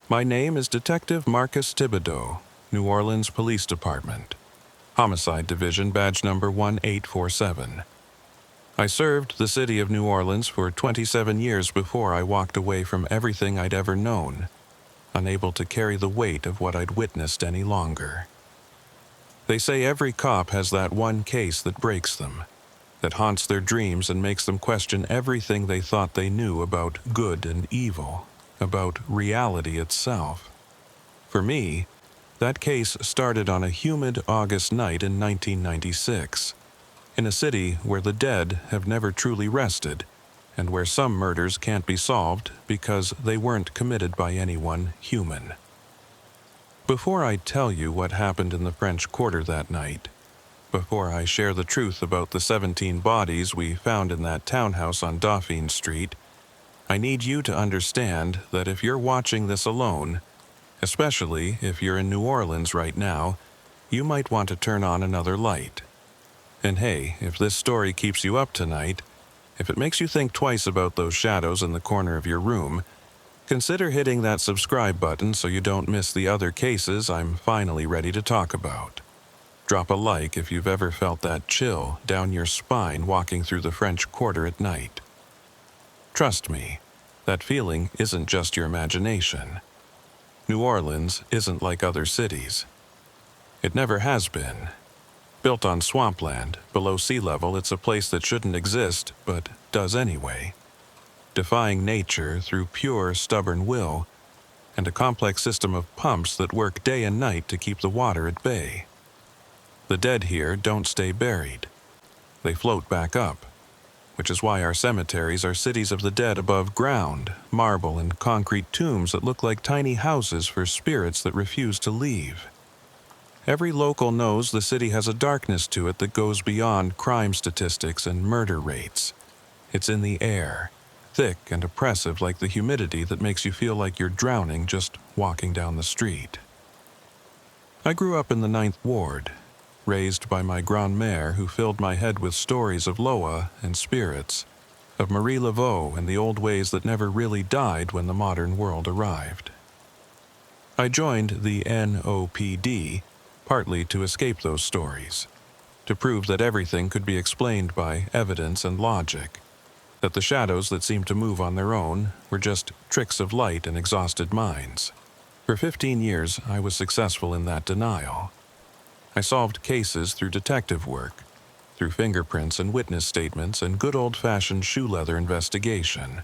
My name is Detective Marcus Thibodeau, New Orleans Police Department, Homicide Division badge number 1847. I served the city of New Orleans for 27 years before I walked away from everything I'd ever known, unable to carry the weight of what I'd witnessed any longer. They say every cop has that one case that breaks them, that haunts their dreams and makes them question everything they thought they knew about good and evil, about reality itself. For me, that case started on a humid August night in 1996, in a city where the dead have never truly rested, and where some murders can't be solved because they weren't committed by anyone human. Before I tell you what happened in the French Quarter that night, before I share the truth about the 17 bodies we found in that townhouse on Dauphine Street, I need you to understand that if you're watching this alone, especially if you're in New Orleans right now, you might want to turn on another light. And hey, if this story keeps you up tonight, if it makes you think twice about those shadows in the corner of your room, consider hitting that subscribe button so you don't miss the other cases I'm finally ready to talk about. Drop a like if you've ever felt that chill down your spine walking through the French Quarter at night. Trust me, that feeling isn't just your imagination. New Orleans isn't like other cities. It never has been. Built on swampland, below sea level, it's a place that shouldn't exist, but does anyway. Defying nature through pure, stubborn will, and a complex system of pumps that work day and night to keep the water at bay. The dead here don't stay buried. They float back up, which is why our cemeteries are cities of the dead above ground, marble and concrete tombs that look like tiny houses for spirits that refuse to leave. Every local knows the city has a darkness to it that goes beyond crime statistics and murder rates. It's in the air, thick and oppressive like the humidity that makes you feel like you're drowning just walking down the street. I grew up in the 9th Ward, raised by my grand-mère who filled my head with stories of Loa and spirits, of Marie Laveau and the old ways that never really died when the modern world arrived. I joined the NOPD partly to escape those stories, to prove that everything could be explained by evidence and logic, that the shadows that seemed to move on their own were just tricks of light and exhausted minds. For 15 years, I was successful in that denial. I solved cases through detective work, through fingerprints and witness statements and good old-fashioned shoe leather investigation.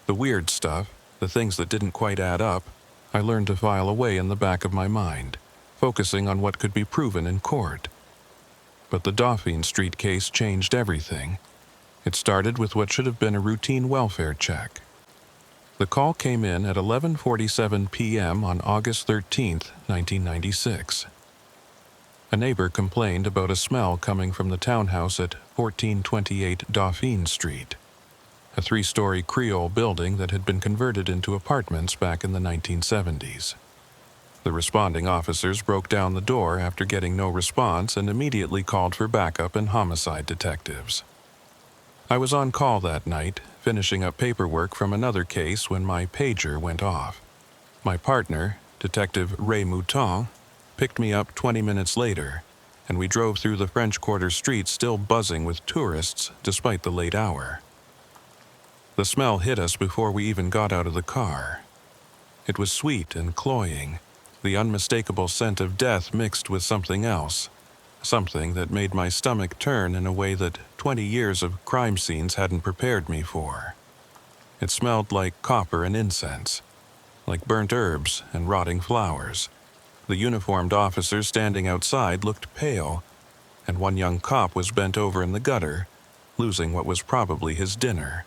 The weird stuff, the things that didn't quite add up, I learned to file away in the back of my mind, focusing on what could be proven in court. But the Dauphine Street case changed everything. It started with what should have been a routine welfare check. The call came in at 11:47 p.m. on August 13, 1996. A neighbor complained about a smell coming from the townhouse at 1428 Dauphine Street, a 3-story Creole building that had been converted into apartments back in the 1970s. The responding officers broke down the door after getting no response and immediately called for backup and homicide detectives. I was on call that night, finishing up paperwork from another case when my pager went off. My partner, Detective Ray Mouton, picked me up 20 minutes later, and we drove through the French Quarter streets still buzzing with tourists despite the late hour. The smell hit us before we even got out of the car. It was sweet and cloying, the unmistakable scent of death mixed with something else, something that made my stomach turn in a way that 20 years of crime scenes hadn't prepared me for. It smelled like copper and incense, like burnt herbs and rotting flowers. The uniformed officers standing outside looked pale, and one young cop was bent over in the gutter, losing what was probably his dinner.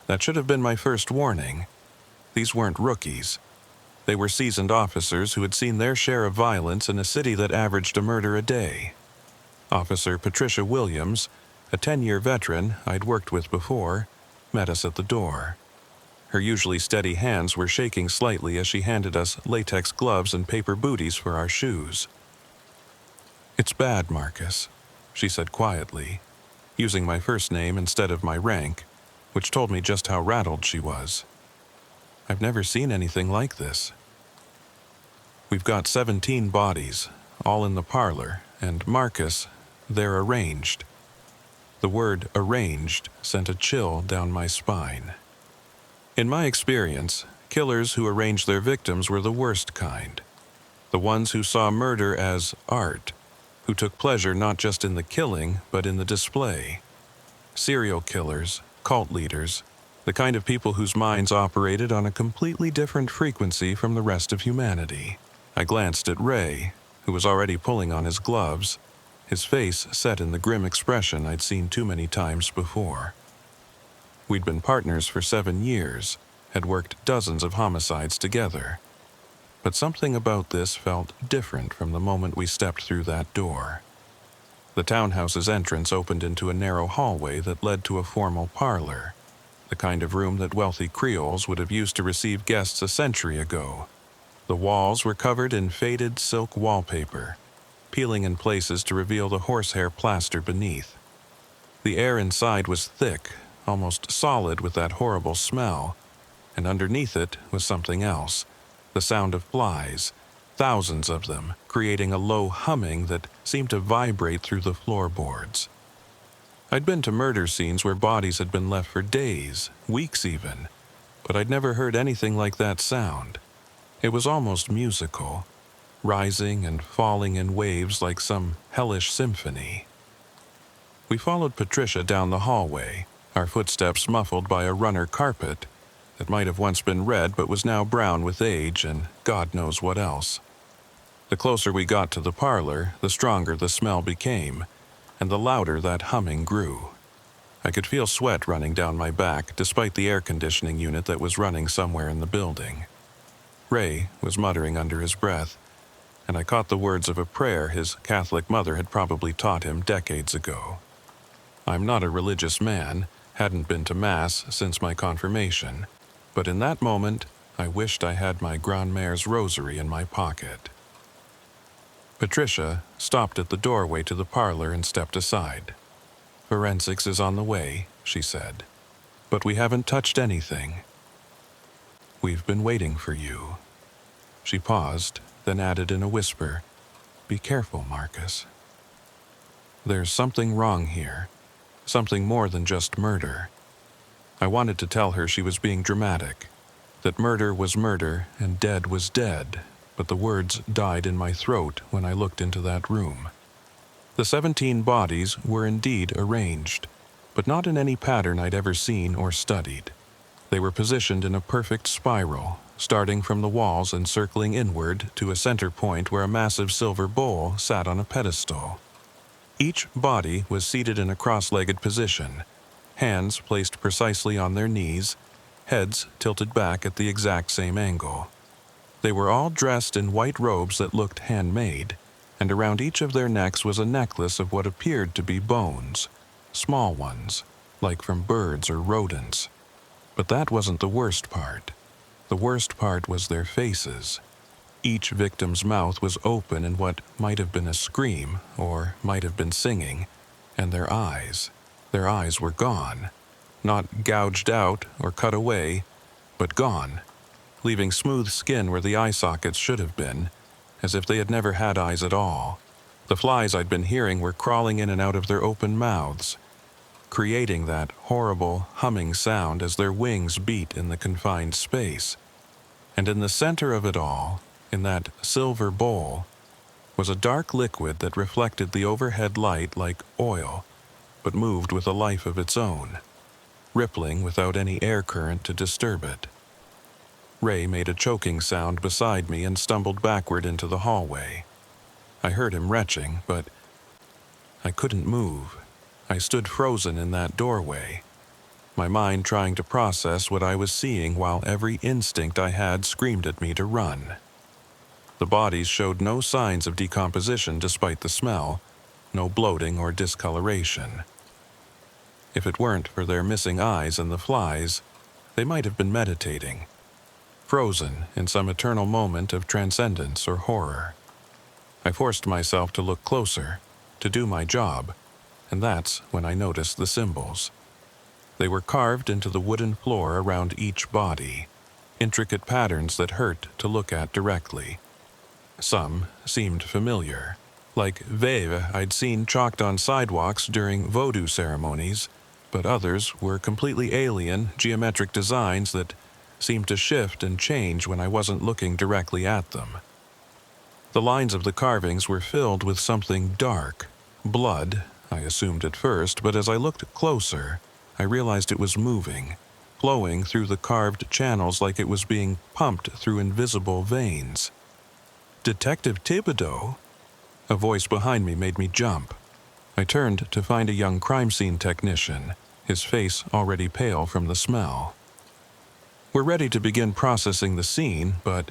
That should have been my first warning. These weren't rookies. They were seasoned officers who had seen their share of violence in a city that averaged a murder a day. Officer Patricia Williams, a 10-year veteran I'd worked with before, met us at the door. Her usually steady hands were shaking slightly as she handed us latex gloves and paper booties for our shoes. "It's bad, Marcus," she said quietly, using my first name instead of my rank, which told me just how rattled she was. I've never seen anything like this. We've got 17 bodies, all in the parlor, and Marcus, they're arranged. The word arranged sent a chill down my spine. In my experience, killers who arranged their victims were the worst kind. The ones who saw murder as art, who took pleasure not just in the killing, but in the display. Serial killers, cult leaders, the kind of people whose minds operated on a completely different frequency from the rest of humanity. I glanced at Ray, who was already pulling on his gloves, his face set in the grim expression I'd seen too many times before. We'd been partners for 7 years, had worked dozens of homicides together. But something about this felt different from the moment we stepped through that door. The townhouse's entrance opened into a narrow hallway that led to a formal parlor, the kind of room that wealthy Creoles would have used to receive guests a century ago. The walls were covered in faded silk wallpaper, peeling in places to reveal the horsehair plaster beneath. The air inside was thick, almost solid with that horrible smell, and underneath it was something else, the sound of flies, thousands of them, creating a low humming that seemed to vibrate through the floorboards. I'd been to murder scenes where bodies had been left for days, weeks even, but I'd never heard anything like that sound. It was almost musical, rising and falling in waves like some hellish symphony. We followed Patricia down the hallway, our footsteps muffled by a runner carpet that might have once been red but was now brown with age and God knows what else. The closer we got to the parlor, the stronger the smell became, and the louder that humming grew. I could feel sweat running down my back despite the air conditioning unit that was running somewhere in the building. Ray was muttering under his breath, and I caught the words of a prayer his Catholic mother had probably taught him decades ago. I'm not a religious man, hadn't been to Mass since my confirmation, but in that moment, I wished I had my Grand-Mère's rosary in my pocket. Patricia stopped at the doorway to the parlor and stepped aside. "Forensics is on the way," she said, "but we haven't touched anything. We've been waiting for you." She paused, then added in a whisper, "Be careful, Marcus. There's something wrong here, something more than just murder." I wanted to tell her she was being dramatic, that murder was murder and dead was dead, but the words died in my throat when I looked into that room. The 17 bodies were indeed arranged, but not in any pattern I'd ever seen or studied. They were positioned in a perfect spiral, starting from the walls and circling inward to a center point where a massive silver bowl sat on a pedestal. Each body was seated in a cross-legged position, hands placed precisely on their knees, heads tilted back at the exact same angle. They were all dressed in white robes that looked handmade, and around each of their necks was a necklace of what appeared to be bones, small ones, like from birds or rodents. But that wasn't the worst part. The worst part was their faces. Each victim's mouth was open in what might have been a scream, or might have been singing, and their eyes were gone. Not gouged out or cut away, but gone, leaving smooth skin where the eye sockets should have been, as if they had never had eyes at all. The flies I'd been hearing were crawling in and out of their open mouths, creating that horrible humming sound as their wings beat in the confined space. And in the center of it all, in that silver bowl, was a dark liquid that reflected the overhead light like oil, but moved with a life of its own, rippling without any air current to disturb it. Ray made a choking sound beside me and stumbled backward into the hallway. I heard him retching, but I couldn't move. I stood frozen in that doorway, my mind trying to process what I was seeing while every instinct I had screamed at me to run. The bodies showed no signs of decomposition despite the smell, no bloating or discoloration. If it weren't for their missing eyes and the flies, they might have been meditating, frozen in some eternal moment of transcendence or horror. I forced myself to look closer, to do my job, and that's when I noticed the symbols. They were carved into the wooden floor around each body, intricate patterns that hurt to look at directly. Some seemed familiar, like veve I'd seen chalked on sidewalks during voodoo ceremonies, but others were completely alien, geometric designs that seemed to shift and change when I wasn't looking directly at them. The lines of the carvings were filled with something dark. Blood, I assumed at first, but as I looked closer, I realized it was moving, flowing through the carved channels like it was being pumped through invisible veins. "Detective Thibodeau?" A voice behind me made me jump. I turned to find a young crime scene technician, his face already pale from the smell. "We're ready to begin processing the scene, but..."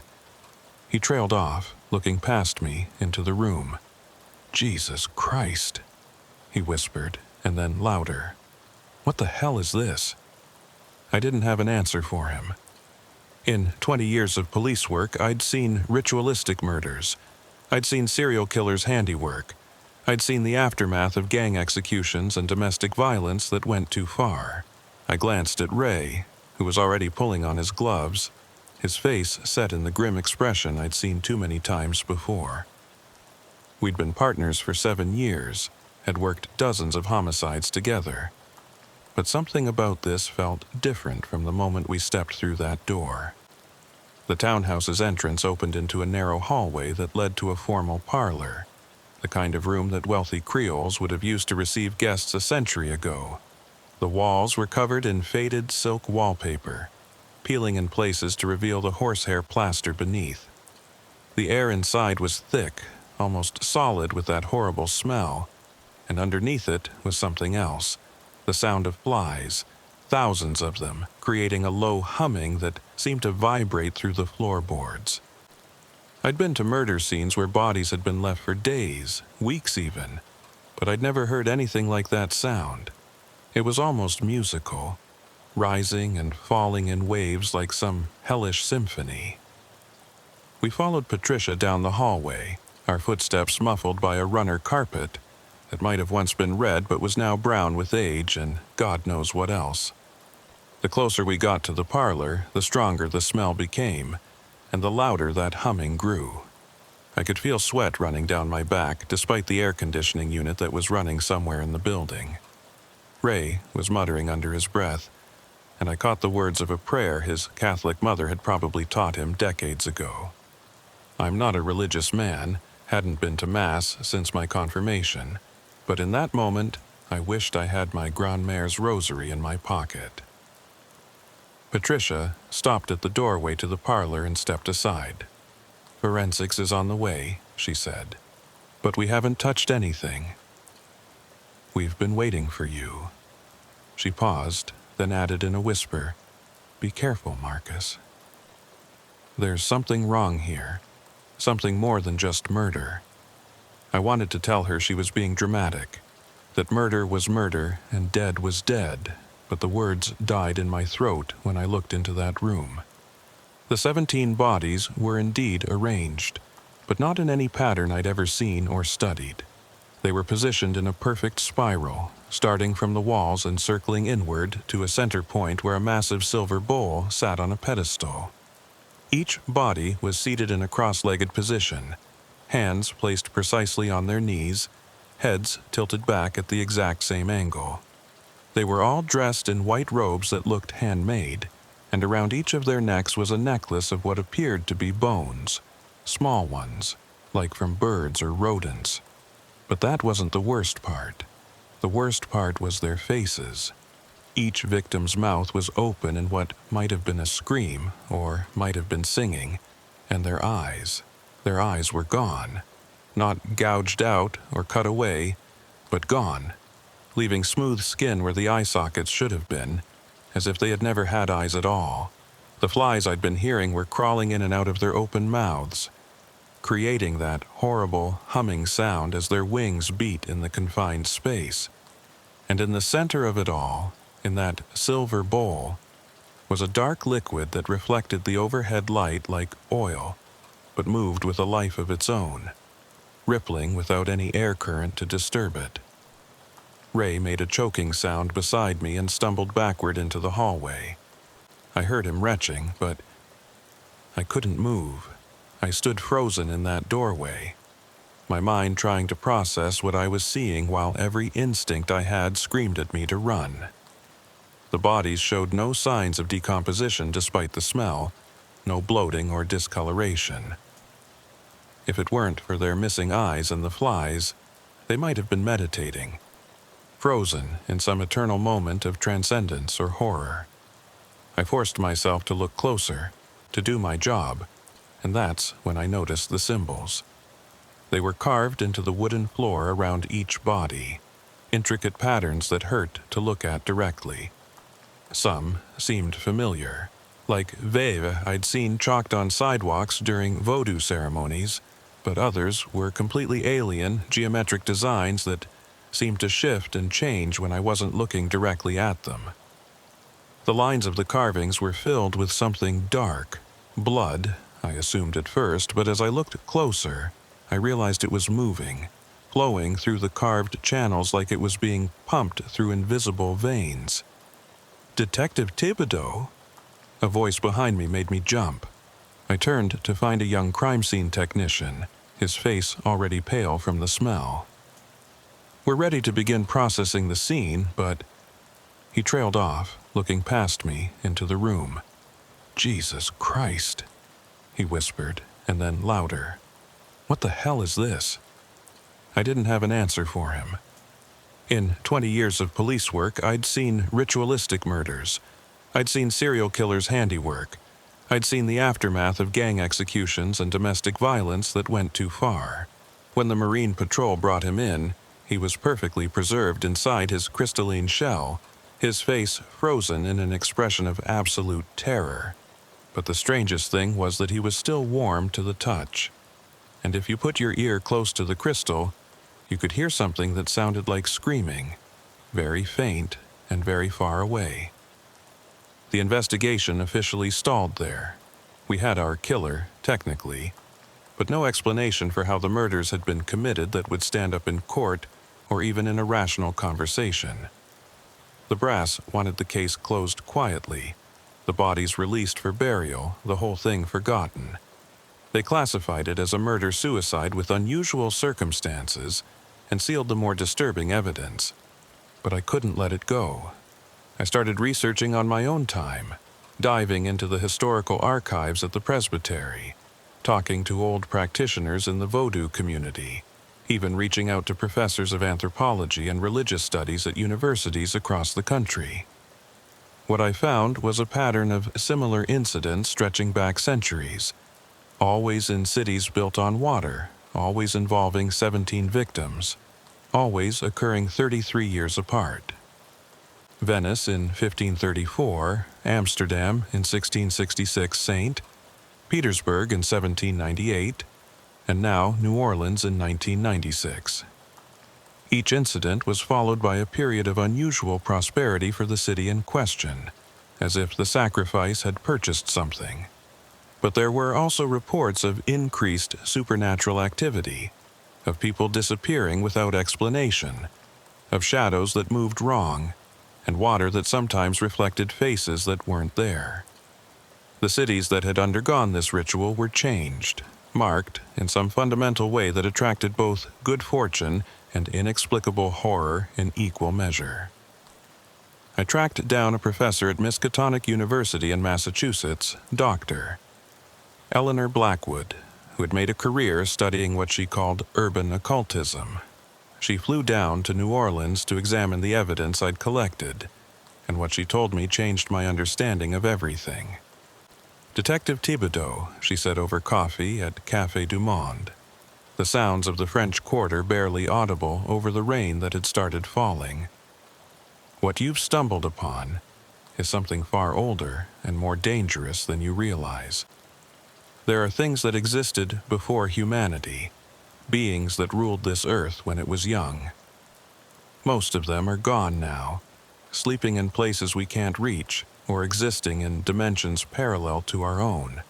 He trailed off, looking past me into the room. "Jesus Christ," he whispered, and then louder. "What the hell is this?" I didn't have an answer for him. In 20 years of police work, I'd seen ritualistic murders. I'd seen serial killers' handiwork. I'd seen the aftermath of gang executions and domestic violence that went too far. I glanced at Ray, who was already pulling on his gloves, his face set in the grim expression I'd seen too many times before. We'd been partners for 7 years, had worked dozens of homicides together. But something about this felt different from the moment we stepped through that door. The townhouse's entrance opened into a narrow hallway that led to a formal parlor, the kind of room that wealthy Creoles would have used to receive guests a century ago. The walls were covered in faded silk wallpaper, peeling in places to reveal the horsehair plaster beneath. The air inside was thick, almost solid with that horrible smell, and underneath it was something else, the sound of flies, thousands of them, creating a low humming that seemed to vibrate through the floorboards. I'd been to murder scenes where bodies had been left for days, weeks even, but I'd never heard anything like that sound. It was almost musical, rising and falling in waves like some hellish symphony. We followed Patricia down the hallway, our footsteps muffled by a runner carpet that might have once been red but was now brown with age and God knows what else. The closer we got to the parlor, the stronger the smell became, and the louder that humming grew. I could feel sweat running down my back despite the air conditioning unit that was running somewhere in the building. Ray was muttering under his breath, and I caught the words of a prayer his Catholic mother had probably taught him decades ago. I'm not a religious man, hadn't been to Mass since my confirmation, but in that moment, I wished I had my Grand-Mère's rosary in my pocket. Patricia stopped at the doorway to the parlor and stepped aside. "Forensics is on the way," she said, "but we haven't touched anything. We've been waiting for you." She paused, then added in a whisper, "Be careful, Marcus. There's something wrong here, something more than just murder." I wanted to tell her she was being dramatic, that murder was murder and dead was dead, but the words died in my throat when I looked into that room. The 17 bodies were indeed arranged, but not in any pattern I'd ever seen or studied. They were positioned in a perfect spiral, starting from the walls and circling inward to a center point where a massive silver bowl sat on a pedestal. Each body was seated in a cross-legged position, hands placed precisely on their knees, heads tilted back at the exact same angle. They were all dressed in white robes that looked handmade, and around each of their necks was a necklace of what appeared to be bones, small ones, like from birds or rodents. But that wasn't the worst part. The worst part was their faces. Each victim's mouth was open in what might have been a scream, or might have been singing, and their eyes were gone. Not gouged out or cut away, but gone, leaving smooth skin where the eye sockets should have been, as if they had never had eyes at all. The flies I'd been hearing were crawling in and out of their open mouths, creating that horrible humming sound as their wings beat in the confined space. And in the center of it all, in that silver bowl, was a dark liquid that reflected the overhead light like oil, but moved with a life of its own, rippling without any air current to disturb it. Ray made a choking sound beside me and stumbled backward into the hallway. I heard him retching, but I couldn't move. I stood frozen in that doorway, my mind trying to process what I was seeing while every instinct I had screamed at me to run. The bodies showed no signs of decomposition despite the smell, no bloating or discoloration. If it weren't for their missing eyes and the flies, they might have been meditating, frozen in some eternal moment of transcendence or horror. I forced myself to look closer, to do my job, and that's when I noticed the symbols. They were carved into the wooden floor around each body, intricate patterns that hurt to look at directly. Some seemed familiar, like veuve I'd seen chalked on sidewalks during voodoo ceremonies, but others were completely alien, geometric designs that seemed to shift and change when I wasn't looking directly at them. The lines of the carvings were filled with something dark, blood, I assumed at first, but as I looked closer, I realized it was moving, flowing through the carved channels like it was being pumped through invisible veins. "Detective Thibodeau?" A voice behind me made me jump. I turned to find a young crime scene technician, his face already pale from the smell. "We're ready to begin processing the scene, but..." He trailed off, looking past me into the room. "Jesus Christ," he whispered, and then louder. "What the hell is this?" I didn't have an answer for him. In 20 years of police work, I'd seen ritualistic murders. I'd seen serial killers' handiwork. I'd seen the aftermath of gang executions and domestic violence that went too far. When the Marine Patrol brought him in, he was perfectly preserved inside his crystalline shell, his face frozen in an expression of absolute terror. But the strangest thing was that he was still warm to the touch. And if you put your ear close to the crystal, you could hear something that sounded like screaming, very faint and very far away. The investigation officially stalled there. We had our killer, technically, but no explanation for how the murders had been committed that would stand up in court or even in a rational conversation. The brass wanted the case closed quietly, the bodies released for burial, the whole thing forgotten. They classified it as a murder-suicide with unusual circumstances and sealed the more disturbing evidence. But I couldn't let it go. I started researching on my own time, diving into the historical archives at the presbytery, talking to old practitioners in the Vodou community, even reaching out to professors of anthropology and religious studies at universities across the country. What I found was a pattern of similar incidents stretching back centuries, always in cities built on water, always involving 17 victims, always occurring 33 years apart. Venice in 1534, Amsterdam in 1666 St. Petersburg in 1798, and now New Orleans in 1996. Each incident was followed by a period of unusual prosperity for the city in question, as if the sacrifice had purchased something. But there were also reports of increased supernatural activity, of people disappearing without explanation, of shadows that moved wrong, and water that sometimes reflected faces that weren't there. The cities that had undergone this ritual were changed, marked in some fundamental way that attracted both good fortune and inexplicable horror in equal measure. I tracked down a professor at Miskatonic University in Massachusetts, Dr. Eleanor Blackwood, who had made a career studying what she called urban occultism. She flew down to New Orleans to examine the evidence I'd collected, and what she told me changed my understanding of everything. "Detective Thibodeau," she said over coffee at Café du Monde, the sounds of the French Quarter barely audible over the rain that had started falling. "What you've stumbled upon is something far older and more dangerous than you realize. There are things that existed before humanity, beings that ruled this earth when it was young. Most of them are gone now, sleeping in places we can't reach or existing in dimensions parallel to our own.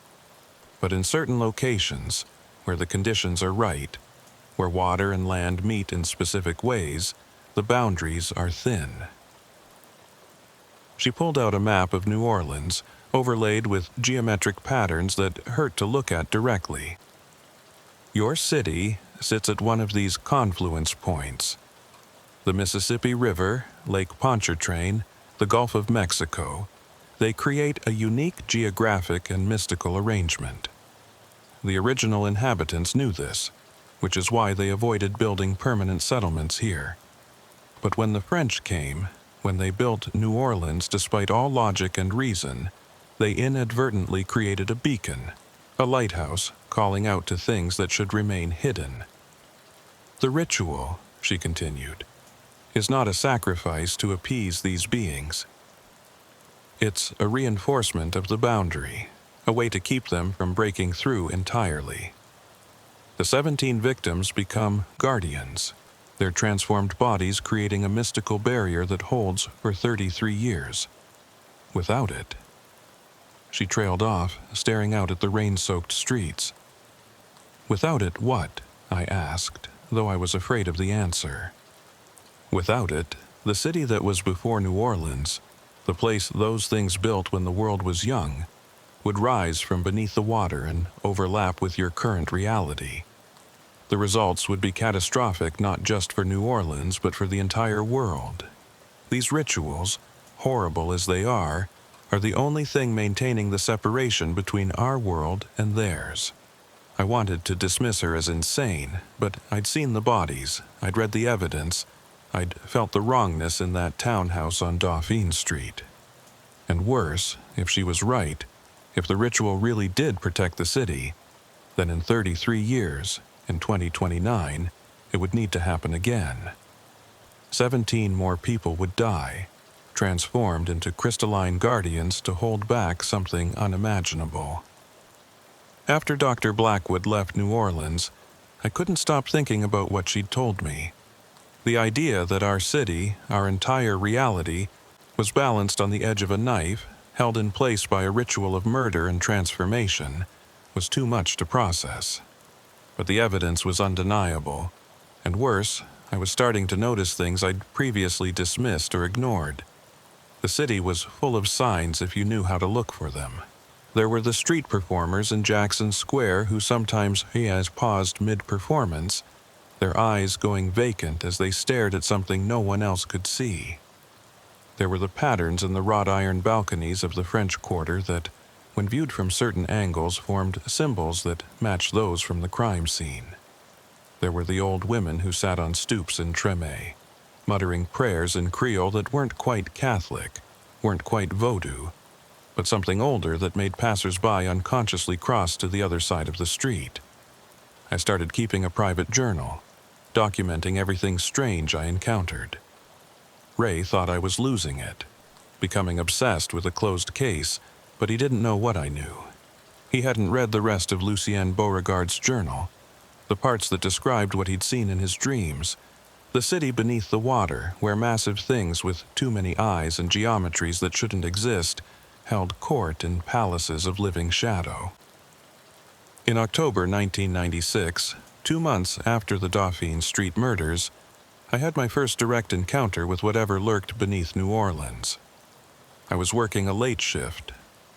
But in certain locations, where the conditions are right, where water and land meet in specific ways, the boundaries are thin." She pulled out a map of New Orleans, overlaid with geometric patterns that hurt to look at directly. Your city sits at one of these confluence points. The Mississippi River, Lake Pontchartrain, the Gulf of Mexico, they create a unique geographic and mystical arrangement. The original inhabitants knew this, which is why they avoided building permanent settlements here. But when the French came, when they built New Orleans despite all logic and reason, they inadvertently created a beacon, a lighthouse calling out to things that should remain hidden. The ritual, she continued, is not a sacrifice to appease these beings. It's a reinforcement of the boundary, a way to keep them from breaking through entirely. The 17 victims become guardians, their transformed bodies creating a mystical barrier that holds for 33 years. Without it, she trailed off, staring out at the rain-soaked streets. Without it what? I asked, though I was afraid of the answer. Without it, the city that was before New Orleans, the place those things built when the world was young, would rise from beneath the water and overlap with your current reality. The results would be catastrophic not just for New Orleans, but for the entire world. These rituals, horrible as they are the only thing maintaining the separation between our world and theirs. I wanted to dismiss her as insane, but I'd seen the bodies, I'd read the evidence, I'd felt the wrongness in that townhouse on Dauphine Street. And worse, if she was right, if the ritual really did protect the city, then in 33 years, in 2029, it would need to happen again. 17 more people would die, transformed into crystalline guardians to hold back something unimaginable. After Dr. Blackwood left New Orleans, I couldn't stop thinking about what she'd told me. The idea that our city, our entire reality, was balanced on the edge of a knife, held in place by a ritual of murder and transformation, was too much to process. But the evidence was undeniable, and worse, I was starting to notice things I'd previously dismissed or ignored. The city was full of signs if you knew how to look for them. There were the street performers in Jackson Square who sometimes paused mid-performance, their eyes going vacant as they stared at something no one else could see. There were the patterns in the wrought iron balconies of the French Quarter that, when viewed from certain angles, formed symbols that matched those from the crime scene. There were the old women who sat on stoops in Treme, muttering prayers in Creole that weren't quite Catholic, weren't quite Vodou, but something older that made passers-by unconsciously cross to the other side of the street. I started keeping a private journal, documenting everything strange I encountered. Ray thought I was losing it, becoming obsessed with a closed case, but he didn't know what I knew. He hadn't read the rest of Lucien Beauregard's journal, the parts that described what he'd seen in his dreams, the city beneath the water where massive things with too many eyes and geometries that shouldn't exist held court in palaces of living shadow. In October 1996, 2 months after the Dauphine Street murders, I had my first direct encounter with whatever lurked beneath New Orleans. I was working a late shift,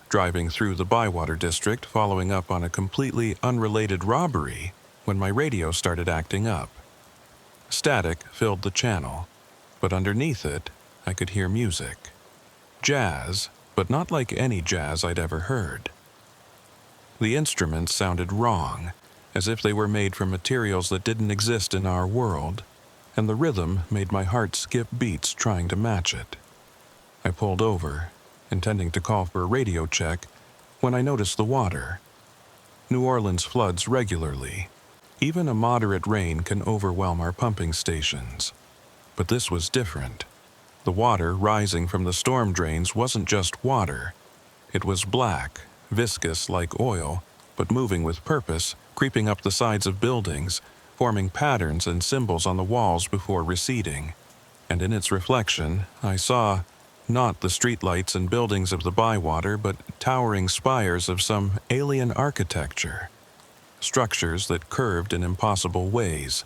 driving through the Bywater district following up on a completely unrelated robbery when my radio started acting up. Static filled the channel, but underneath it, I could hear music. Jazz, but not like any jazz I'd ever heard. The instruments sounded wrong, as if they were made from materials that didn't exist in our world, and the rhythm made my heart skip beats trying to match it. I pulled over, intending to call for a radio check, when I noticed the water. New Orleans floods regularly. Even a moderate rain can overwhelm our pumping stations. But this was different. The water rising from the storm drains wasn't just water. It was black, viscous like oil, but moving with purpose, creeping up the sides of buildings, forming patterns and symbols on the walls before receding. And in its reflection, I saw not the streetlights and buildings of the Bywater, but towering spires of some alien architecture. Structures that curved in impossible ways,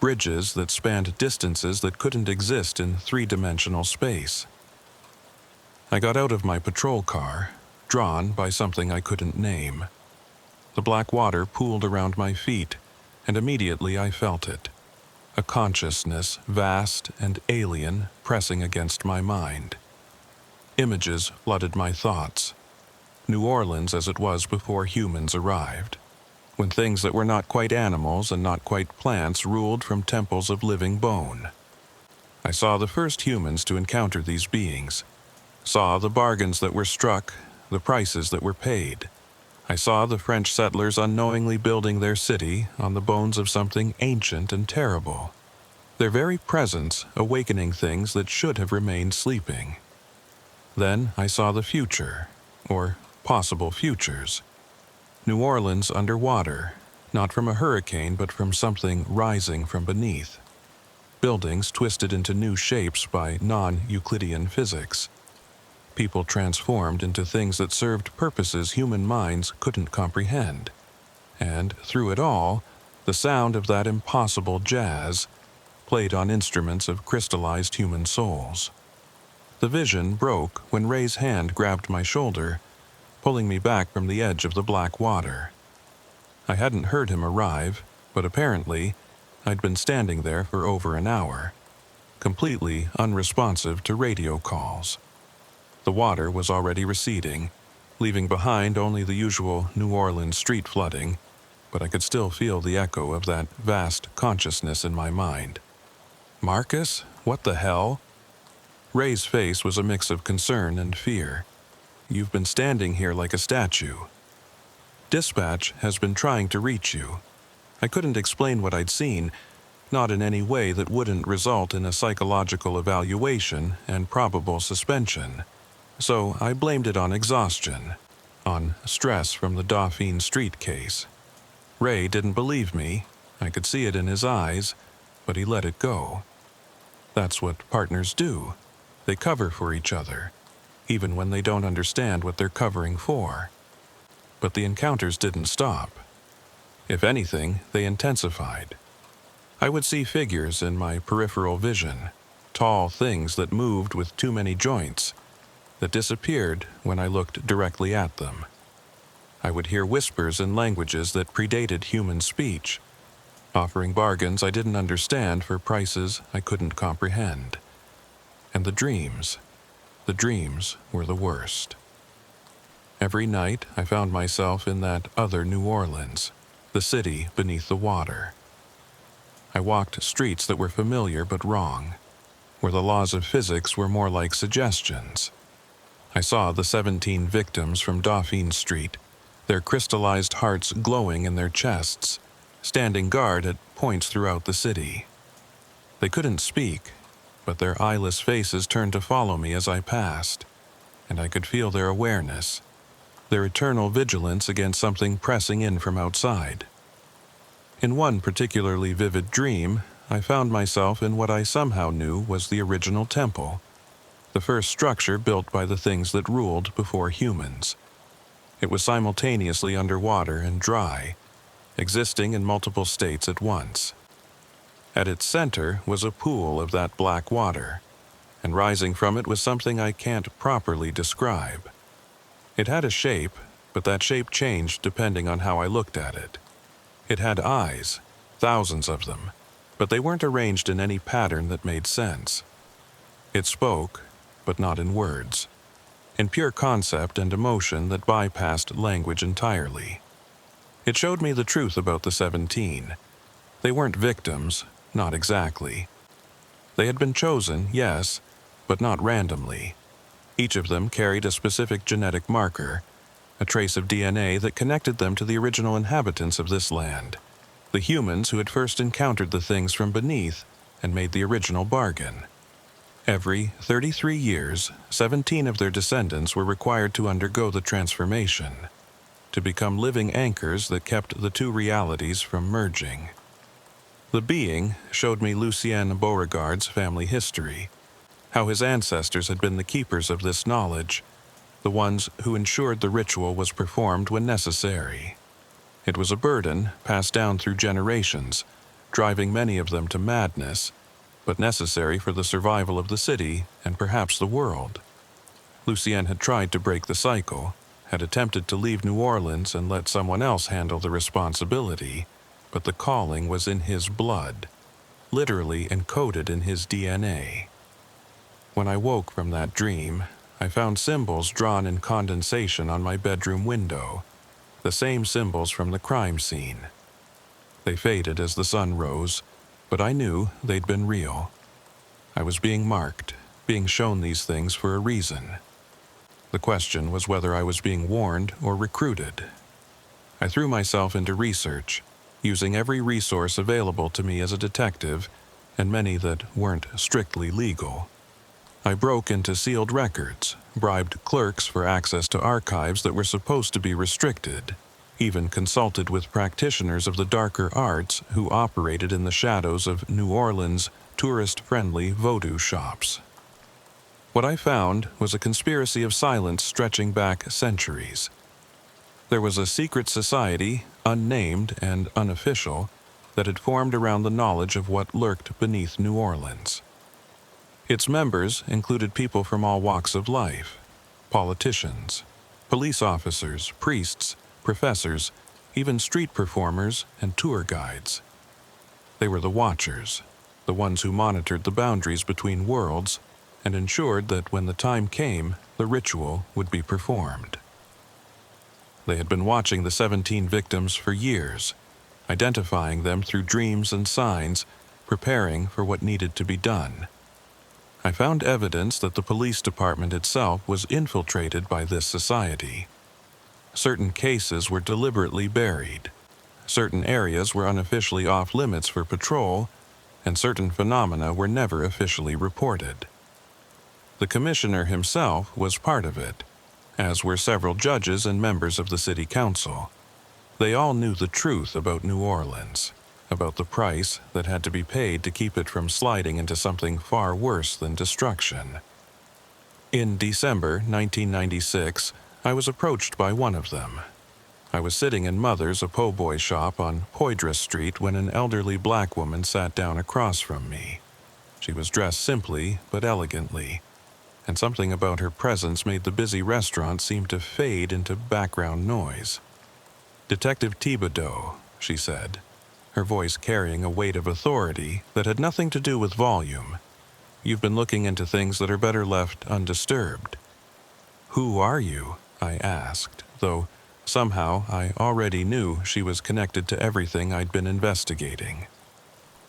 bridges that spanned distances that couldn't exist in 3-dimensional space. I got out of my patrol car, drawn by something I couldn't name. The black water pooled around my feet, and immediately I felt it. A consciousness, vast and alien, pressing against my mind. Images flooded my thoughts. New Orleans as it was before humans arrived, when things that were not quite animals and not quite plants ruled from temples of living bone. I saw the first humans to encounter these beings, saw the bargains that were struck, the prices that were paid. I saw the French settlers unknowingly building their city on the bones of something ancient and terrible, their very presence awakening things that should have remained sleeping. Then I saw the future, or possible futures. New Orleans underwater, not from a hurricane but from something rising from beneath. Buildings twisted into new shapes by non-Euclidean physics. People transformed into things that served purposes human minds couldn't comprehend. And through it all, the sound of that impossible jazz played on instruments of crystallized human souls. The vision broke when Ray's hand grabbed my shoulder, pulling me back from the edge of the black water. I hadn't heard him arrive, but apparently I'd been standing there for over an hour, completely unresponsive to radio calls. The water was already receding, leaving behind only the usual New Orleans street flooding, but I could still feel the echo of that vast consciousness in my mind. Marcus? What the hell? Ray's face was a mix of concern and fear. You've been standing here like a statue. Dispatch has been trying to reach you. I couldn't explain what I'd seen, not in any way that wouldn't result in a psychological evaluation and probable suspension. So I blamed it on exhaustion, on stress from the Dauphine Street case. Ray didn't believe me. I could see it in his eyes, but he let it go. That's what partners do. They cover for each other, even when they don't understand what they're covering for. But the encounters didn't stop. If anything, they intensified. I would see figures in my peripheral vision, tall things that moved with too many joints, that disappeared when I looked directly at them. I would hear whispers in languages that predated human speech, offering bargains I didn't understand for prices I couldn't comprehend. And the dreams were the worst. Every night I found myself in that other New Orleans, the city beneath the water. I walked streets that were familiar but wrong, where the laws of physics were more like suggestions. I saw the 17 victims from Dauphine Street, their crystallized hearts glowing in their chests, standing guard at points throughout the city. They couldn't speak, but their eyeless faces turned to follow me as I passed, and I could feel their awareness, their eternal vigilance against something pressing in from outside. In one particularly vivid dream, I found myself in what I somehow knew was the original temple, the first structure built by the things that ruled before humans. It was simultaneously underwater and dry, existing in multiple states at once. At its center was a pool of that black water, and rising from it was something I can't properly describe. It had a shape, but that shape changed depending on how I looked at it. It had eyes, thousands of them, but they weren't arranged in any pattern that made sense. It spoke, but not in words, in pure concept and emotion that bypassed language entirely. It showed me the truth about the 17. They weren't victims, not exactly. They had been chosen, yes, but not randomly. Each of them carried a specific genetic marker, a trace of DNA that connected them to the original inhabitants of this land, the humans who had first encountered the things from beneath and made the original bargain. Every 33 years, 17 of their descendants were required to undergo the transformation, to become living anchors that kept the two realities from merging. The being showed me Lucien Beauregard's family history, how his ancestors had been the keepers of this knowledge, the ones who ensured the ritual was performed when necessary. It was a burden passed down through generations, driving many of them to madness, but necessary for the survival of the city and perhaps the world. Lucien had tried to break the cycle, had attempted to leave New Orleans and let someone else handle the responsibility, but the calling was in his blood, literally encoded in his DNA. When I woke from that dream, I found symbols drawn in condensation on my bedroom window, the same symbols from the crime scene. They faded as the sun rose, but I knew they'd been real. I was being marked, being shown these things for a reason. The question was whether I was being warned or recruited. I threw myself into research, using every resource available to me as a detective, and many that weren't strictly legal. I broke into sealed records, bribed clerks for access to archives that were supposed to be restricted, even consulted with practitioners of the darker arts who operated in the shadows of New Orleans' tourist-friendly voodoo shops. What I found was a conspiracy of silence stretching back centuries. There was a secret society, unnamed and unofficial, that had formed around the knowledge of what lurked beneath New Orleans. Its members included people from all walks of life: politicians, police officers, priests, professors, even street performers and tour guides. They were the Watchers, the ones who monitored the boundaries between worlds and ensured that when the time came, the ritual would be performed. They had been watching the 17 victims for years, identifying them through dreams and signs, preparing for what needed to be done. I found evidence that the police department itself was infiltrated by this society. Certain cases were deliberately buried. Certain areas were unofficially off limits for patrol, and certain phenomena were never officially reported. The commissioner himself was part of it, as were several judges and members of the city council. They all knew the truth about New Orleans, about the price that had to be paid to keep it from sliding into something far worse than destruction. In December 1996, I was approached by one of them. I was sitting in Mother's, a po' boy shop on Poydras Street, when an elderly black woman sat down across from me. She was dressed simply but elegantly, and something about her presence made the busy restaurant seem to fade into background noise. "Detective Thibodeau," she said, her voice carrying a weight of authority that had nothing to do with volume. "You've been looking into things that are better left undisturbed." "Who are you?" I asked, though somehow I already knew she was connected to everything I'd been investigating.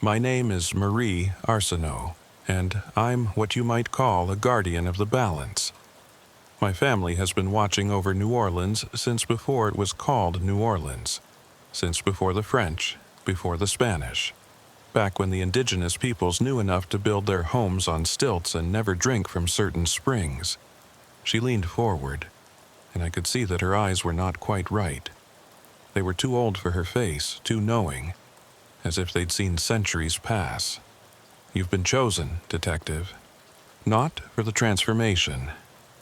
"My name is Marie Arsenault, and I'm what you might call a guardian of the balance. My family has been watching over New Orleans since before it was called New Orleans, since before the French, before the Spanish, back when the indigenous peoples knew enough to build their homes on stilts and never drink from certain springs." She leaned forward, and I could see that her eyes were not quite right. They were too old for her face, too knowing, as if they'd seen centuries pass. "You've been chosen, detective. Not for the transformation.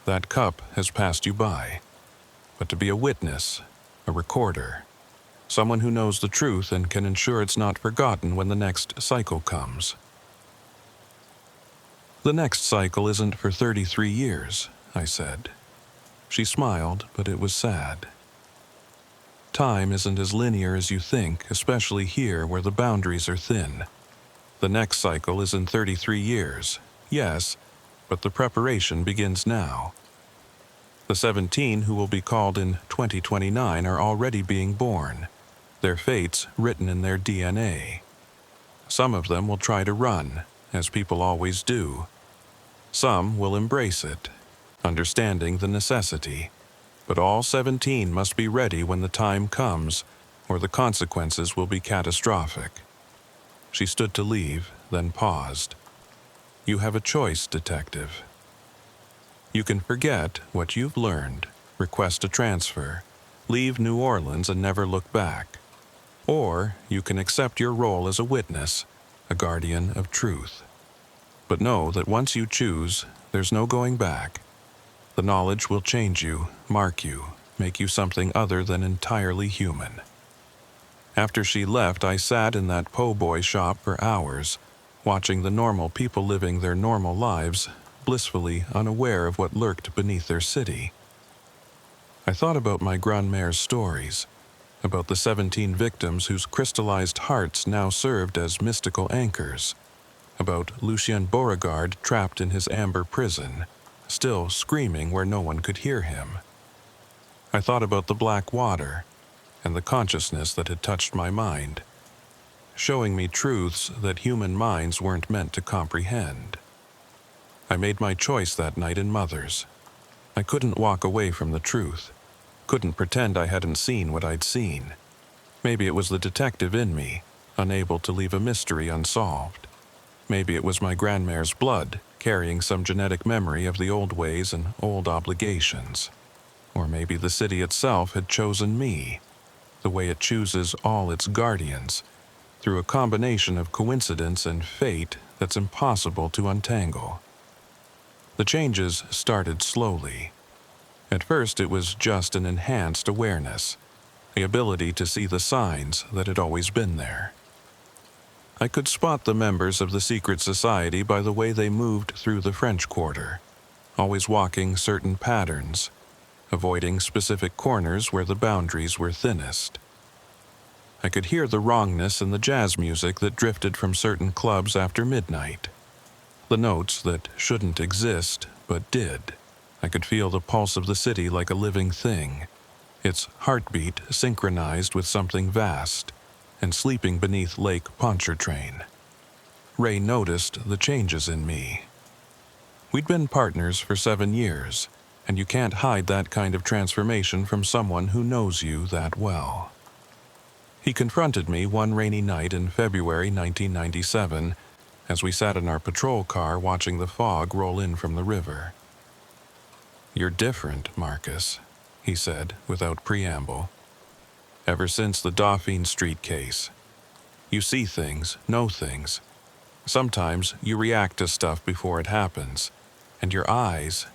That cup has passed you by. But to be a witness, a recorder, someone who knows the truth and can ensure it's not forgotten when the next cycle comes." "The next cycle isn't for 33 years, I said. She smiled, but it was sad. "Time isn't as linear as you think, especially here where the boundaries are thin. The next cycle is in 33 years, yes, but the preparation begins now. The 17 who will be called in 2029 are already being born, their fates written in their DNA. Some of them will try to run, as people always do. Some will embrace it, understanding the necessity, but all 17 must be ready when the time comes, or the consequences will be catastrophic." She stood to leave, then paused. "You have a choice, detective. You can forget what you've learned, request a transfer, leave New Orleans and never look back. Or you can accept your role as a witness, a guardian of truth. But know that once you choose, there's no going back. The knowledge will change you, mark you, make you something other than entirely human." After she left, I sat in that po' boy shop for hours, watching the normal people living their normal lives blissfully unaware of what lurked beneath their city. I thought about my grandmère's stories, about the 17 victims whose crystallized hearts now served as mystical anchors, about Lucien Beauregard trapped in his amber prison, still screaming where no one could hear him. I thought about the black water and the consciousness that had touched my mind, showing me truths that human minds weren't meant to comprehend. I made my choice that night in Mother's. I couldn't walk away from the truth, couldn't pretend I hadn't seen what I'd seen. Maybe it was the detective in me, unable to leave a mystery unsolved. Maybe it was my grandmère's blood, carrying some genetic memory of the old ways and old obligations. Or maybe the city itself had chosen me, the way it chooses all its guardians, through a combination of coincidence and fate that's impossible to untangle. The changes started slowly. At first it was just an enhanced awareness, the ability to see the signs that had always been there. I could spot the members of the secret society by the way they moved through the French Quarter, always walking certain patterns, avoiding specific corners where the boundaries were thinnest. I could hear the wrongness in the jazz music that drifted from certain clubs after midnight, the notes that shouldn't exist but did. I could feel the pulse of the city like a living thing, its heartbeat synchronized with something vast and sleeping beneath Lake Pontchartrain. Ray noticed the changes in me. We'd been partners for 7 years, and you can't hide that kind of transformation from someone who knows you that well. He confronted me one rainy night in February 1997 as we sat in our patrol car watching the fog roll in from the river. "You're different, Marcus," he said without preamble. "Ever since the Dauphine Street case. You see things, know things. Sometimes you react to stuff before it happens, and your eyes—"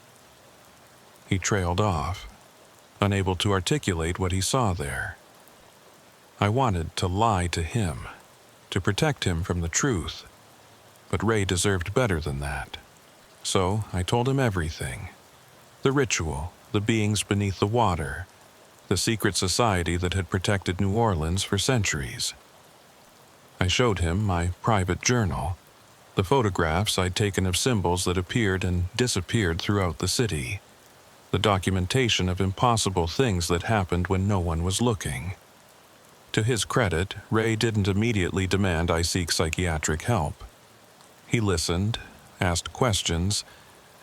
He trailed off, unable to articulate what he saw there. I wanted to lie to him, to protect him from the truth, but Ray deserved better than that. So I told him everything. The ritual, the beings beneath the water, the secret society that had protected New Orleans for centuries. I showed him my private journal, the photographs I'd taken of symbols that appeared and disappeared throughout the city, the documentation of impossible things that happened when no one was looking. To his credit, Ray didn't immediately demand I seek psychiatric help. He listened, asked questions,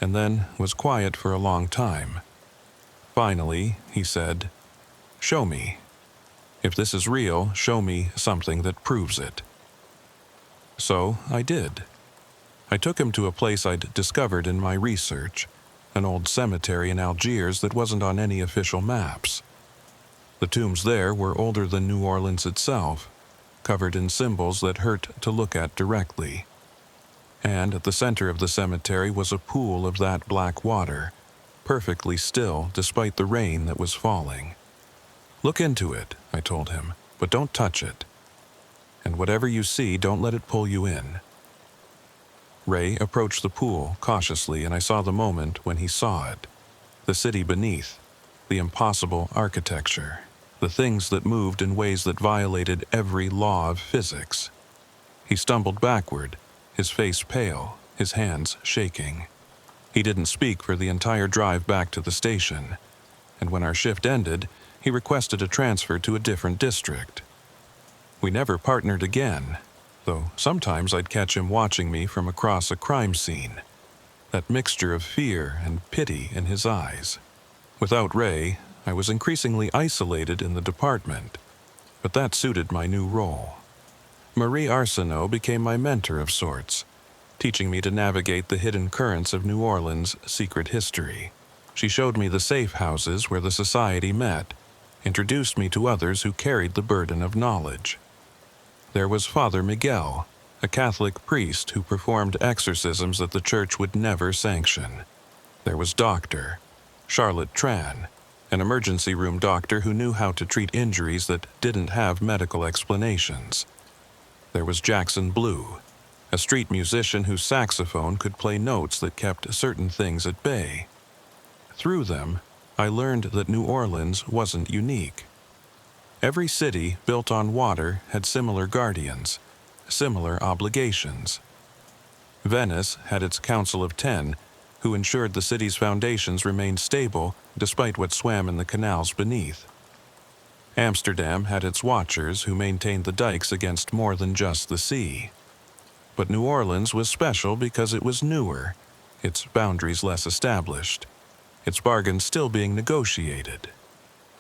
and then was quiet for a long time. Finally, he said, "Show me. If this is real, show me something that proves it." So I did. I took him to a place I'd discovered in my research, an old cemetery in Algiers that wasn't on any official maps. The tombs there were older than New Orleans itself, covered in symbols that hurt to look at directly. And at the center of the cemetery was a pool of that black water, perfectly still despite the rain that was falling. "Look into it," I told him, "but don't touch it. And whatever you see, don't let it pull you in." Ray approached the pool cautiously, and I saw the moment when he saw it. The city beneath, the impossible architecture, the things that moved in ways that violated every law of physics. He stumbled backward, his face pale, his hands shaking. He didn't speak for the entire drive back to the station, and when our shift ended, he requested a transfer to a different district. We never partnered again, though sometimes I'd catch him watching me from across a crime scene, that mixture of fear and pity in his eyes. Without Ray, I was increasingly isolated in the department, but that suited my new role. Marie Arsenault became my mentor of sorts, teaching me to navigate the hidden currents of New Orleans' secret history. She showed me the safe houses where the society met, introduced me to others who carried the burden of knowledge. There was Father Miguel, a Catholic priest who performed exorcisms that the church would never sanction. There was Dr. Charlotte Tran, an emergency room doctor who knew how to treat injuries that didn't have medical explanations. There was Jackson Blue, a street musician whose saxophone could play notes that kept certain things at bay. Through them, I learned that New Orleans wasn't unique. Every city built on water had similar guardians, similar obligations. Venice had its Council of Ten, who ensured the city's foundations remained stable despite what swam in the canals beneath. Amsterdam had its watchers who maintained the dikes against more than just the sea. But New Orleans was special because it was newer, its boundaries less established, its bargains still being negotiated.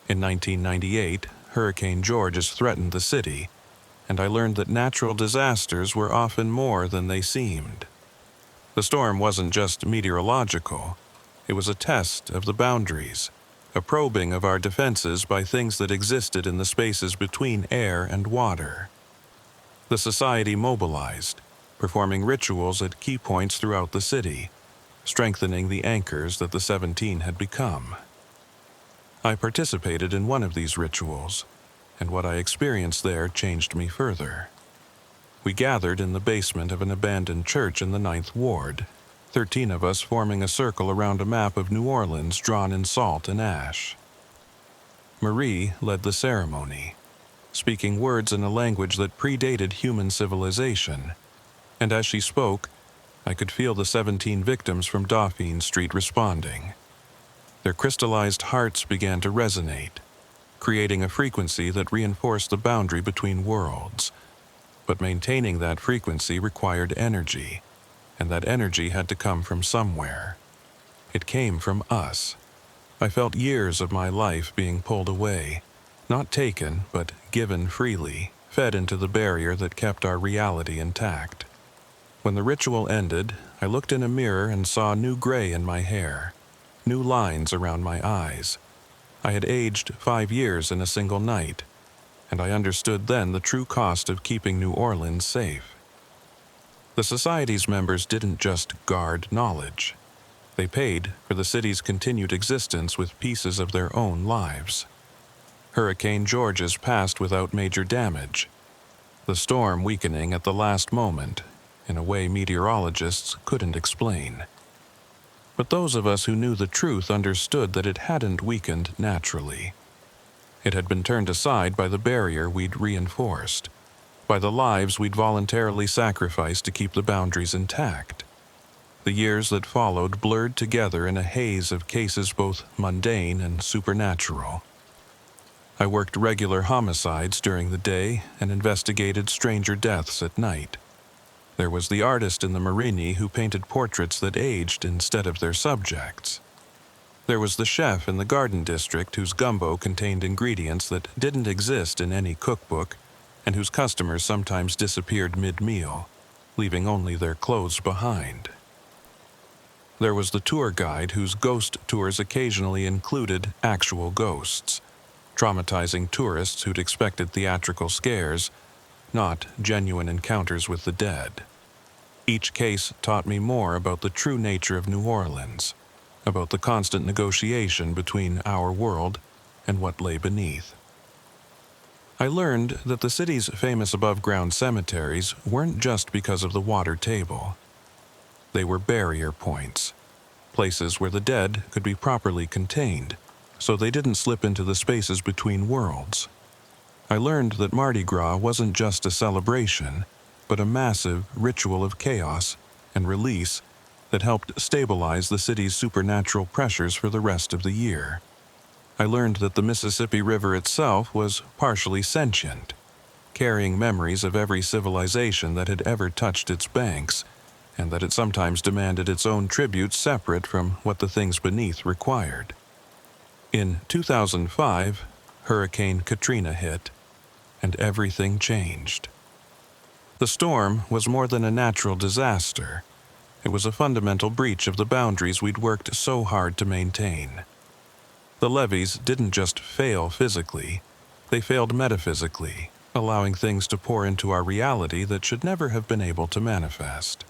In 1998, Hurricane George threatened the city, and I learned that natural disasters were often more than they seemed. The storm wasn't just meteorological, it was a test of the boundaries, a probing of our defenses by things that existed in the spaces between air and water. The society mobilized, performing rituals at key points throughout the city, strengthening the anchors that the 17 had become. I participated in one of these rituals, and what I experienced there changed me further. We gathered in the basement of an abandoned church in the 9th Ward, 13 of us forming a circle around a map of New Orleans drawn in salt and ash. Marie led the ceremony, speaking words in a language that predated human civilization, and as she spoke, I could feel the 17 victims from Dauphine Street responding. Their crystallized hearts began to resonate, creating a frequency that reinforced the boundary between worlds. But maintaining that frequency required energy, and that energy had to come from somewhere. It came from us. I felt years of my life being pulled away, not taken, but given freely, fed into the barrier that kept our reality intact. When the ritual ended, I looked in a mirror and saw new gray in my hair, new lines around my eyes. I had aged 5 years in a single night, and I understood then the true cost of keeping New Orleans safe. The society's members didn't just guard knowledge. They paid for the city's continued existence with pieces of their own lives. Hurricane George passed without major damage, the storm weakening at the last moment in a way meteorologists couldn't explain. But those of us who knew the truth understood that it hadn't weakened naturally. It had been turned aside by the barrier we'd reinforced, by the lives we'd voluntarily sacrificed to keep the boundaries intact. The years that followed blurred together in a haze of cases both mundane and supernatural. I worked regular homicides during the day and investigated stranger deaths at night. There was the artist in the Marini who painted portraits that aged instead of their subjects. There was the chef in the garden district whose gumbo contained ingredients that didn't exist in any cookbook and whose customers sometimes disappeared mid-meal, leaving only their clothes behind. There was the tour guide whose ghost tours occasionally included actual ghosts, traumatizing tourists who'd expected theatrical scares, not genuine encounters with the dead. Each case taught me more about the true nature of New Orleans, about the constant negotiation between our world and what lay beneath. I learned that the city's famous above-ground cemeteries weren't just because of the water table. They were barrier points, places where the dead could be properly contained, so they didn't slip into the spaces between worlds. I learned that Mardi Gras wasn't just a celebration, but a massive ritual of chaos and release that helped stabilize the city's supernatural pressures for the rest of the year. I learned that the Mississippi River itself was partially sentient, carrying memories of every civilization that had ever touched its banks, and that it sometimes demanded its own tribute separate from what the things beneath required. In 2005, Hurricane Katrina hit, and everything changed. The storm was more than a natural disaster. It was a fundamental breach of the boundaries we'd worked so hard to maintain. The levees didn't just fail physically, they failed metaphysically, allowing things to pour into our reality that should never have been able to manifest.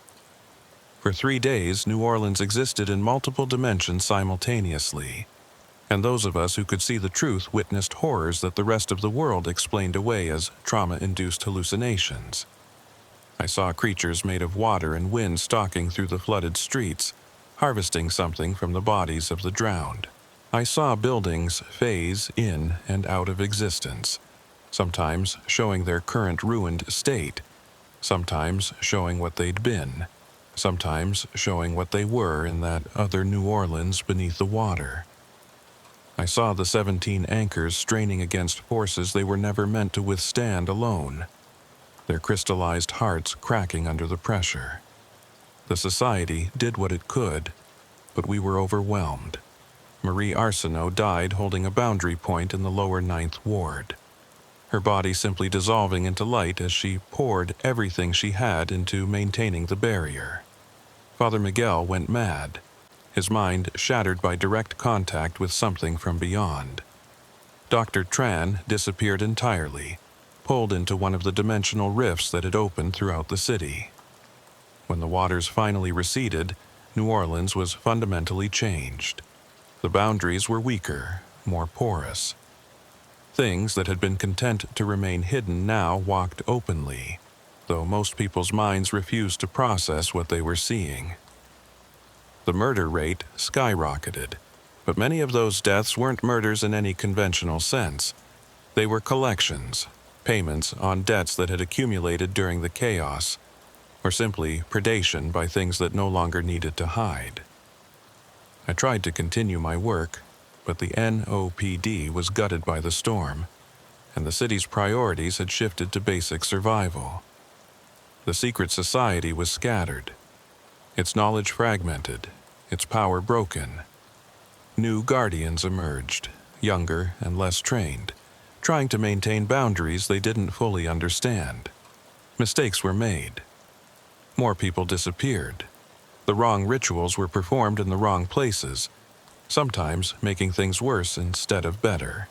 For 3 days, New Orleans existed in multiple dimensions simultaneously, and those of us who could see the truth witnessed horrors that the rest of the world explained away as trauma-induced hallucinations. I saw creatures made of water and wind stalking through the flooded streets, harvesting something from the bodies of the drowned. I saw buildings phase in and out of existence, sometimes showing their current ruined state, sometimes showing what they'd been, sometimes showing what they were in that other New Orleans beneath the water. I saw the 17 anchors straining against forces they were never meant to withstand alone, their crystallized hearts cracking under the pressure. The society did what it could, but we were overwhelmed. Marie Arsenault died holding a boundary point in the lower Ninth Ward, her body simply dissolving into light as she poured everything she had into maintaining the barrier. Father Miguel went mad, his mind shattered by direct contact with something from beyond. Dr. Tran disappeared entirely, pulled into one of the dimensional rifts that had opened throughout the city. When the waters finally receded, New Orleans was fundamentally changed. The boundaries were weaker, more porous. Things that had been content to remain hidden now walked openly, though most people's minds refused to process what they were seeing. The murder rate skyrocketed, but many of those deaths weren't murders in any conventional sense. They were collections, payments on debts that had accumulated during the chaos, or simply predation by things that no longer needed to hide. I tried to continue my work, but the NOPD was gutted by the storm, and the city's priorities had shifted to basic survival. The secret society was scattered, its knowledge fragmented, its power broken. New guardians emerged, younger and less trained, trying to maintain boundaries they didn't fully understand. Mistakes were made. More people disappeared. The wrong rituals were performed in the wrong places, sometimes making things worse instead of better.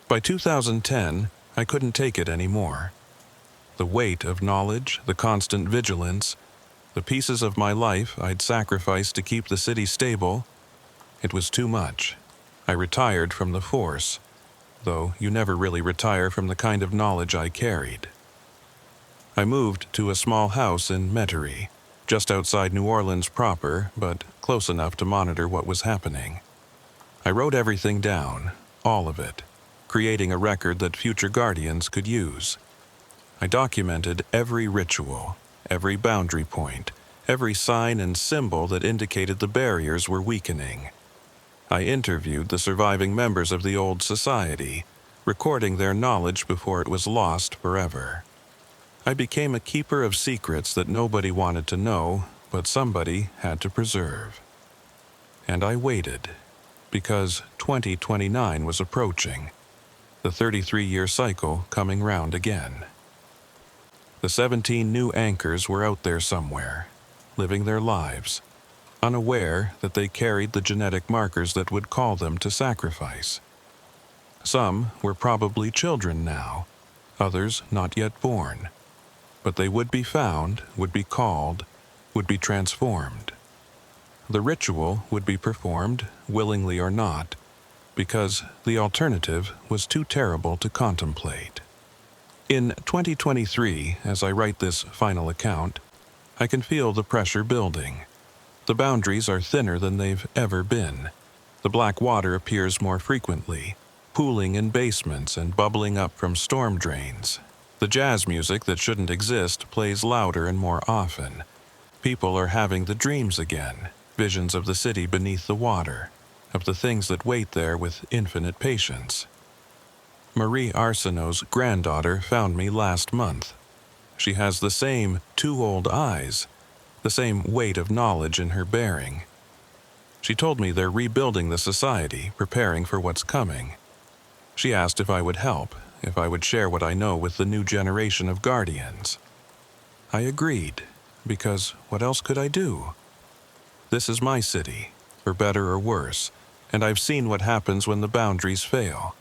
By 2010, I couldn't take it anymore. The weight of knowledge, the constant vigilance, the pieces of my life I'd sacrificed to keep the city stable, it was too much. I retired from the force, though you never really retire from the kind of knowledge I carried. I moved to a small house in Metairie, just outside New Orleans proper, but close enough to monitor what was happening. I wrote everything down, all of it, creating a record that future guardians could use. I documented every ritual, every boundary point, every sign and symbol that indicated the barriers were weakening. I interviewed the surviving members of the old society, recording their knowledge before it was lost forever. I became a keeper of secrets that nobody wanted to know, but somebody had to preserve. And I waited, because 2029 was approaching, the 33-year cycle coming round again. The 17 new anchors were out there somewhere, living their lives, unaware that they carried the genetic markers that would call them to sacrifice. Some were probably children now, others not yet born. But they would be found, would be called, would be transformed. The ritual would be performed, willingly or not, because the alternative was too terrible to contemplate. In 2023, as I write this final account, I can feel the pressure building. The boundaries are thinner than they've ever been. The black water appears more frequently, pooling in basements and bubbling up from storm drains. The jazz music that shouldn't exist plays louder and more often. People are having the dreams again, visions of the city beneath the water, of the things that wait there with infinite patience. Marie Arsenault's granddaughter found me last month. She has the same 2 old eyes, the same weight of knowledge in her bearing. She told me they're rebuilding the society, preparing for what's coming. She asked if I would help, if I would share what I know with the new generation of guardians. I agreed, because what else could I do? This is my city, for better or worse, and I've seen what happens when the boundaries fail.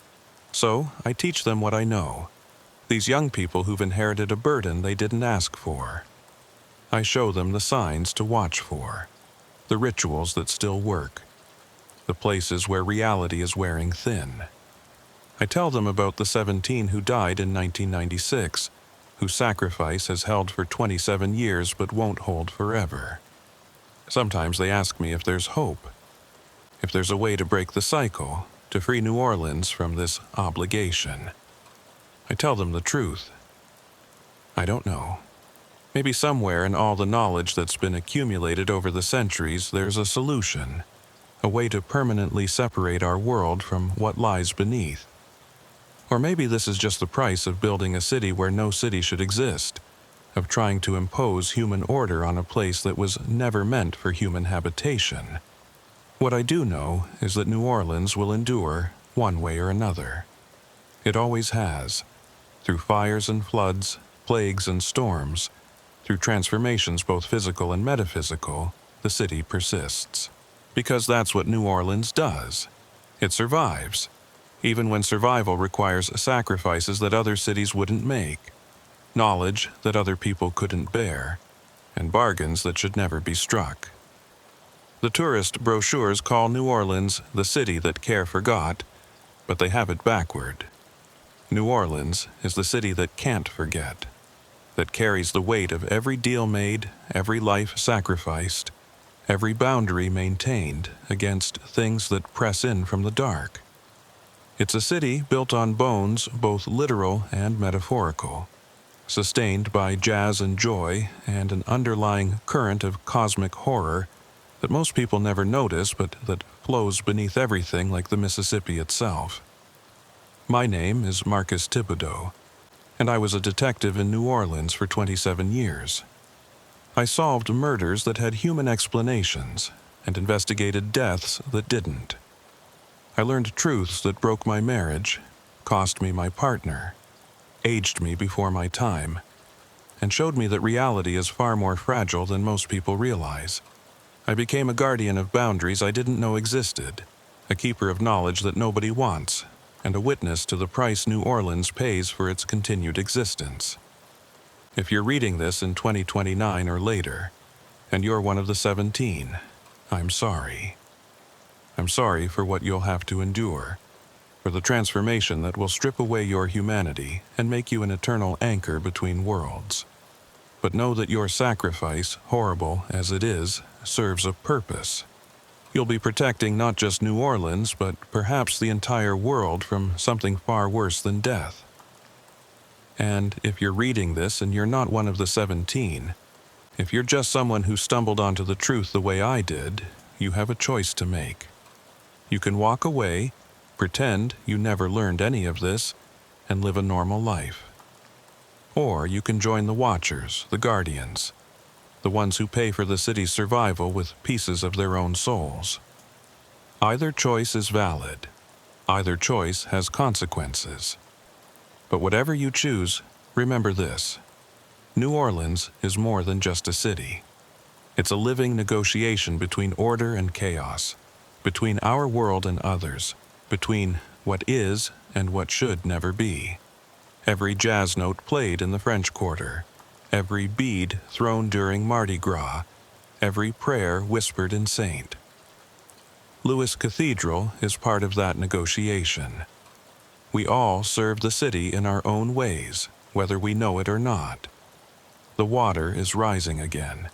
So I teach them what I know, these young people who've inherited a burden they didn't ask for. I show them the signs to watch for, the rituals that still work, the places where reality is wearing thin. I tell them about the 17 who died in 1996, whose sacrifice has held for 27 years but won't hold forever. Sometimes they ask me if there's hope, if there's a way to break the cycle, to free New Orleans from this obligation. I tell them the truth. I don't know. Maybe somewhere in all the knowledge that's been accumulated over the centuries, there's a solution, a way to permanently separate our world from what lies beneath. Or maybe this is just the price of building a city where no city should exist, of trying to impose human order on a place that was never meant for human habitation. What I do know is that New Orleans will endure one way or another. It always has. Through fires and floods, plagues and storms, through transformations both physical and metaphysical, the city persists. Because that's what New Orleans does. It survives, even when survival requires sacrifices that other cities wouldn't make, knowledge that other people couldn't bear, and bargains that should never be struck. The tourist brochures call New Orleans the city that care forgot, but they have it backward. New Orleans is the city that can't forget, that carries the weight of every deal made, every life sacrificed, every boundary maintained against things that press in from the dark. It's a city built on bones both literal and metaphorical, sustained by jazz and joy and an underlying current of cosmic horror that most people never notice but that flows beneath everything like the Mississippi itself. My name is Marcus Thibodeau, and I was a detective in New Orleans for 27 years. I solved murders that had human explanations and investigated deaths that didn't. I learned truths that broke my marriage, cost me my partner, aged me before my time, and showed me that reality is far more fragile than most people realize. I became a guardian of boundaries I didn't know existed, a keeper of knowledge that nobody wants, and a witness to the price New Orleans pays for its continued existence. If you're reading this in 2029 or later, and you're one of the 17, I'm sorry. I'm sorry for what you'll have to endure, for the transformation that will strip away your humanity and make you an eternal anchor between worlds. But know that your sacrifice, horrible as it is, serves a purpose. You'll be protecting not just New Orleans, but perhaps the entire world from something far worse than death. And if you're reading this and you're not one of the 17, if you're just someone who stumbled onto the truth the way I did, you have a choice to make. You can walk away, pretend you never learned any of this, and live a normal life. Or you can join the Watchers, the Guardians, the ones who pay for the city's survival with pieces of their own souls. Either choice is valid. Either choice has consequences. But whatever you choose, remember this. New Orleans is more than just a city. It's a living negotiation between order and chaos, between our world and others, between what is and what should never be. Every jazz note played in the French Quarter, every bead thrown during Mardi Gras, every prayer whispered in Saint. Louis Cathedral is part of that negotiation. We all serve the city in our own ways, whether we know it or not. The water is rising again.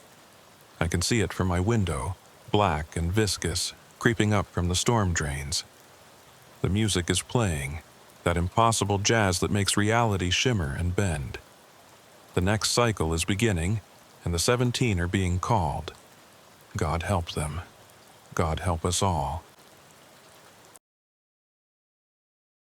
I can see it from my window, black and viscous, creeping up from the storm drains. The music is playing, that impossible jazz that makes reality shimmer and bend. The next cycle is beginning, and the 17 are being called. God help them. God help us all.